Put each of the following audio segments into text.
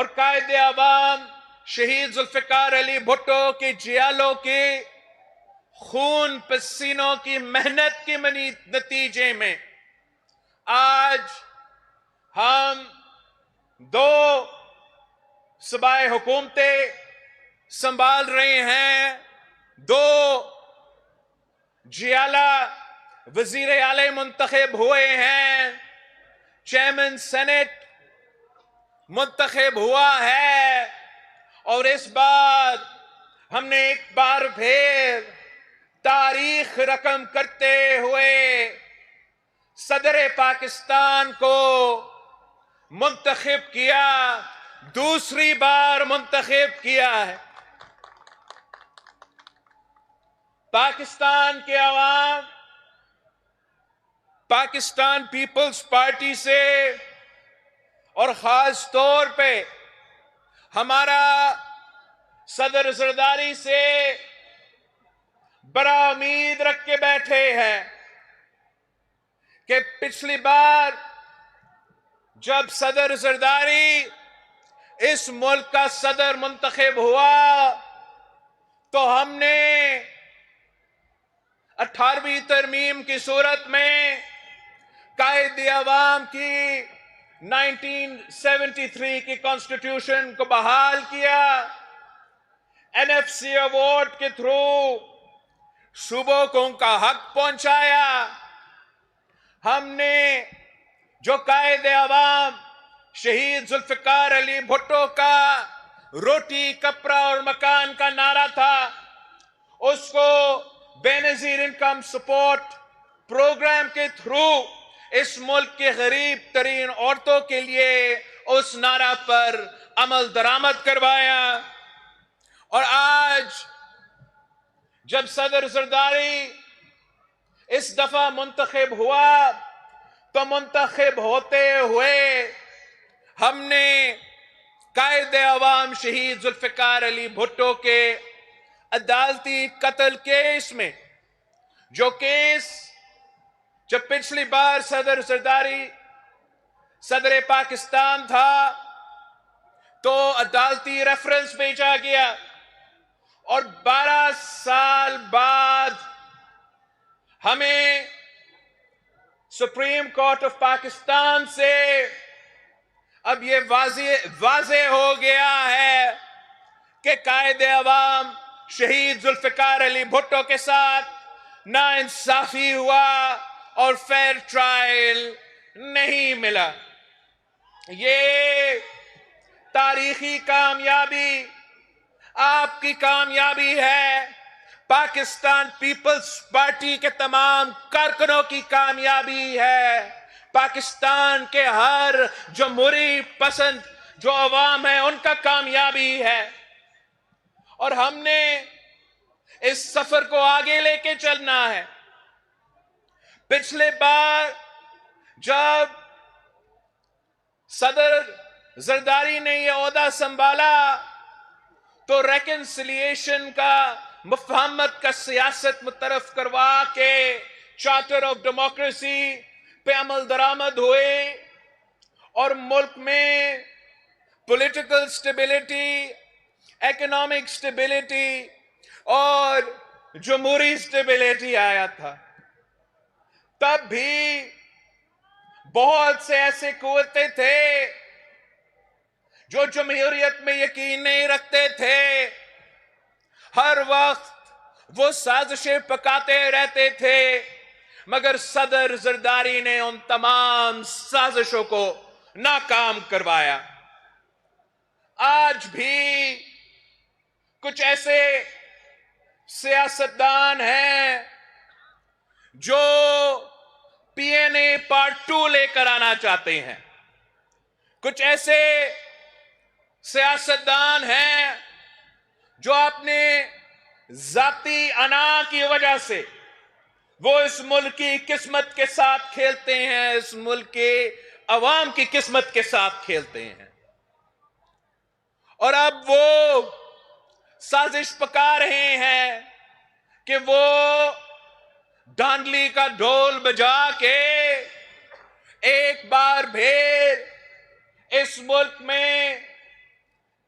اور قائد عوام شہید ذوالفقار علی بھٹو کے جیالوں کے خون پسینوں کی محنت کے نتیجے میں آج ہم دو صوبائی حکومتیں سنبھال رہے ہیں، دو جیالہ وزیر اعلی منتخب ہوئے ہیں، چیئرمین سینٹ منتخب ہوا ہے، اور اس بار ہم نے ایک بار پھر تاریخ رقم کرتے ہوئے صدر پاکستان کو منتخب کیا، دوسری بار منتخب کیا ہے۔ پاکستان کے عوام پاکستان پیپلز پارٹی سے اور خاص طور پہ ہمارا صدر زرداری سے بڑا امید رکھ کے بیٹھے ہیں کہ پچھلی بار جب صدر زرداری اس ملک کا صدر منتخب ہوا تو ہم نے 18ویں ترمیم کی صورت میں قائد عوام کی 1973 کی کانسٹیٹیوشن کو بحال کیا، NFC ایوارڈ کے تھرو صوبوں کو ان کا حق پہنچایا۔ ہم نے جو قائد عوام شہید ذوالفقار علی بھٹو کا روٹی کپڑا اور مکان کا نعرہ تھا، اس کو بے نظیر انکم سپورٹ پروگرام کے تھرو اس ملک کے غریب ترین عورتوں کے لیے اس نعرہ پر عمل درآمد کروایا۔ اور آج جب صدر زرداری اس دفعہ منتخب ہوا تو منتخب ہوتے ہوئے ہم نے قائد عوام شہید ذوالفقار علی بھٹو کے عدالتی قتل کیس میں، جو کیس جب پچھلی بار صدر زرداری صدر پاکستان تھا تو عدالتی ریفرنس بھیجا گیا، اور 12 سال بعد ہمیں سپریم کورٹ آف پاکستان سے اب یہ واضح ہو گیا ہے کہ قائد عوام شہید ذوالفقار علی بھٹو کے ساتھ ناانصافی ہوا اور فیئر ٹرائل نہیں ملا۔ یہ تاریخی کامیابی آپ کی کامیابی ہے، پاکستان پیپلز پارٹی کے تمام کارکنوں کی کامیابی ہے، پاکستان کے ہر جمہوری پسند جو عوام ہے ان کا کامیابی ہے، اور ہم نے اس سفر کو آگے لے کے چلنا ہے۔ پچھلے بار جب صدر زرداری نے یہ عہدہ سنبھالا تو ریکنسیلیشن کا، مفاہمت کا سیاست متعارف کروا کے چارٹر آف ڈیموکریسی پہ عمل درآمد ہوئے، اور ملک میں پولیٹیکل سٹیبلٹی، اکنامک سٹیبلٹی اور جمہوری سٹیبلٹی آیا تھا۔ تب بھی بہت سے ایسے قوتیں تھے جو جمہوریت میں یقین نہیں رکھتے تھے، ہر وقت وہ سازشیں پکاتے رہتے تھے، مگر صدر زرداری نے ان تمام سازشوں کو ناکام کروایا۔ آج بھی کچھ ایسے سیاستدان ہیں جو PNA پارٹ 2 لے کر آنا چاہتے ہیں، کچھ ایسے سیاستدان ہیں جو اپنے ذاتی انا کی وجہ سے وہ اس ملک کی قسمت کے ساتھ کھیلتے ہیں، اس ملک کے عوام کی قسمت کے ساتھ کھیلتے ہیں، اور اب وہ سازش پکا رہے ہیں کہ وہ ڈانڈلی کا ڈھول بجا کے ایک بار پھر اس ملک میں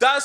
10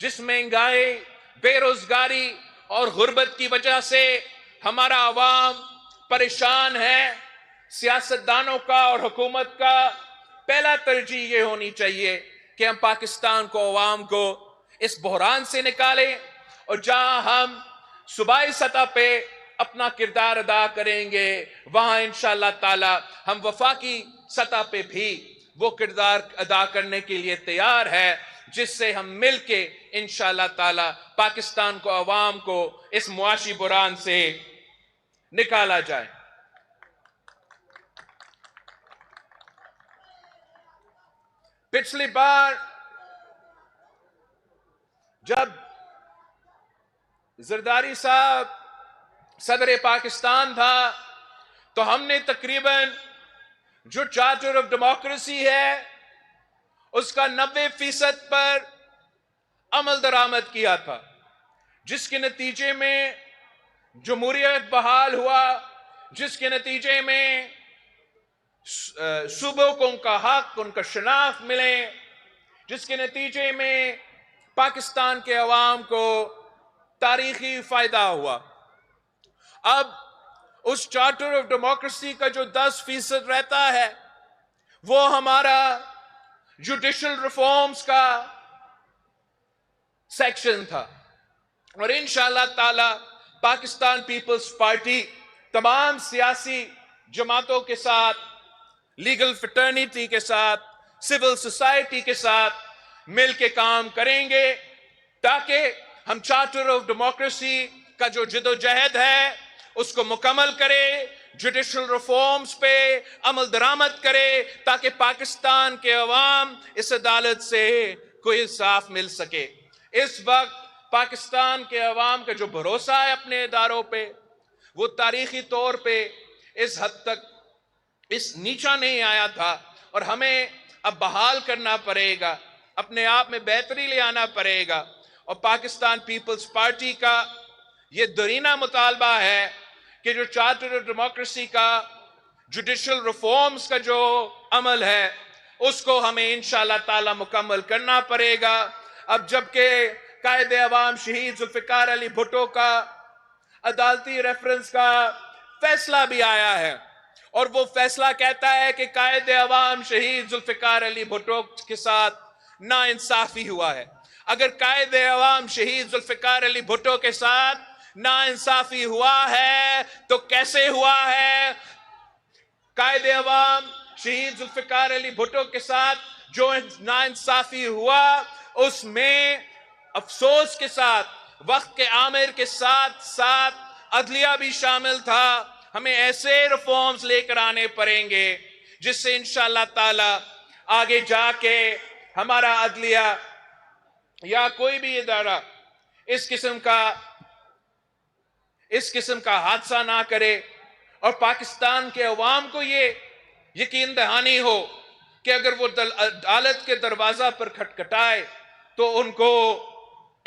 جس مہنگائی، بے روزگاری اور غربت کی وجہ سے ہمارا عوام پریشان ہے، سیاستدانوں کا اور حکومت کا پہلا ترجیح یہ ہونی چاہیے کہ ہم پاکستان کو، عوام کو اس بحران سے نکالیں، اور جہاں ہم صوبائی سطح پہ اپنا کردار ادا کریں گے، وہاں انشاءاللہ تعالی ہم وفاقی سطح پہ بھی وہ کردار ادا کرنے کے لیے تیار ہے، جس سے ہم مل کے انشاءاللہ تعالی پاکستان کو، عوام کو اس معاشی بحران سے نکالا جائے۔ پچھلی بار جب زرداری صاحب صدر پاکستان تھا تو ہم نے تقریباً جو چارٹر آف ڈیموکریسی ہے اس کا 90% پر عمل درآمد کیا تھا، جس کے نتیجے میں جمہوریت بحال ہوا، جس کے نتیجے میں صوبوں کو ان کا حق، ان کا شناخت ملے، جس کے نتیجے میں پاکستان کے عوام کو تاریخی فائدہ ہوا۔ اب اس چارٹر آف ڈیموکریسی کا جو 10% رہتا ہے وہ ہمارا جوڈیشل ریفارمز کا سیکشن تھا، اور انشاءاللہ تعالی پاکستان پیپلز پارٹی تمام سیاسی جماعتوں کے ساتھ، لیگل فٹرنیٹی کے ساتھ، سول سوسائٹی کے ساتھ مل کے کام کریں گے تاکہ ہم چارٹر آف ڈیموکریسی کا جو جدوجہد ہے اس کو مکمل کرے، جوڈیشل ریفارمز پہ عمل درآمد کرے تاکہ پاکستان کے عوام اس عدالت سے کوئی انصاف مل سکے۔ اس وقت پاکستان کے عوام کا جو بھروسہ ہے اپنے اداروں پہ، وہ تاریخی طور پہ اس حد تک اس نیچا نہیں آیا تھا، اور ہمیں اب بحال کرنا پڑے گا، اپنے آپ میں بہتری لے آنا پڑے گا، اور پاکستان پیپلز پارٹی کا یہ درینہ مطالبہ ہے کہ جو چارٹر آف ڈیموکریسی کا جوڈیشل ریفارمز کا جو عمل ہے اس کو ہمیں انشاءاللہ تعالی مکمل کرنا پڑے گا۔ اب جبکہ قائد عوام شہید ذوالفقار علی بھٹو کا عدالتی ریفرنس کا فیصلہ بھی آیا ہے، اور وہ فیصلہ کہتا ہے کہ قائد عوام شہید ذوالفقار علی بھٹو کے ساتھ ناانصافی ہوا ہے۔ اگر قائد عوام شہید ذوالفقار علی بھٹو کے ساتھ ناانصافی ہوا ہے تو کیسے ہوا ہے؟ قائد عوام شہید ذوالفقار علی بھٹو کے ساتھ جو ناانصافی ہوا اس میں افسوس کے ساتھ، وقت کے آمر کے ساتھ ساتھ عدلیہ بھی شامل تھا۔ ہمیں ایسے ریفارمز لے کر آنے پڑیں گے جس سے انشاءاللہ تعالی آگے جا کے ہمارا عدلیہ یا کوئی بھی ادارہ اس قسم کا حادثہ نہ کرے، اور پاکستان کے عوام کو یہ یقین دہانی ہو کہ اگر وہ عدالت کے دروازہ پر کھٹکھٹائے تو ان کو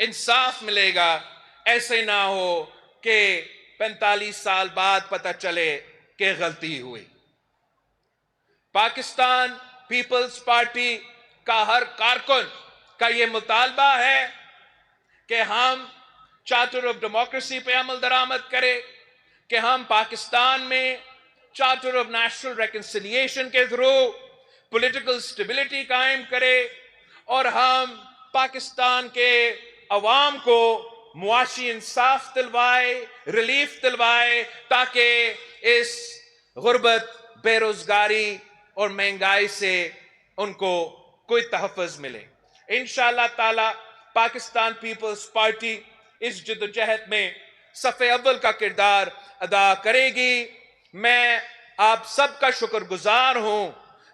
انصاف ملے گا، ایسے نہ ہو کہ 45 سال بعد پتہ چلے کہ غلطی ہوئی۔ پاکستان پیپلز پارٹی کا ہر کارکن کا یہ مطالبہ ہے کہ ہم چارٹر آف ڈیموکریسی پہ عمل درآمد کرے، کہ ہم پاکستان میں چارٹر آف نیشنل ریکنسیلیشن کے تھرو پولیٹیکل سٹیبلٹی قائم کرے، اور ہم پاکستان کے عوام کو معاشی انصاف دلوائے، ریلیف دلوائے، تاکہ اس غربت، بے روزگاری اور مہنگائی سے ان کو کوئی تحفظ ملے۔ انشاءاللہ تعالی پاکستان پیپلز پارٹی اس جدوجہد میں صف اول کا کردار ادا کرے گی۔ میں آپ سب کا شکر گزار ہوں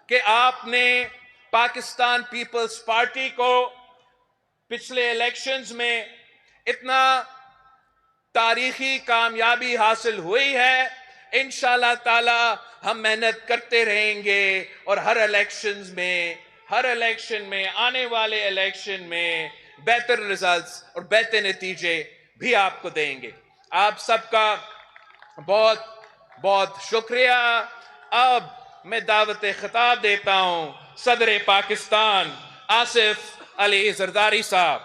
کہ آپ نے پاکستان پیپلز پارٹی کو پچھلے الیکشنز میں اتنا تاریخی کامیابی حاصل ہوئی ہے۔ انشاءاللہ تعالی ہم محنت کرتے رہیں گے، اور ہر الیکشن میں آنے والے الیکشن میں بہتر ریزلٹس اور بہتر نتیجے بھی آپ کو دیں گے۔ آپ سب کا بہت بہت شکریہ۔ اب میں دعوت خطاب دیتا ہوں صدر پاکستان آصف علی زرداری صاحب۔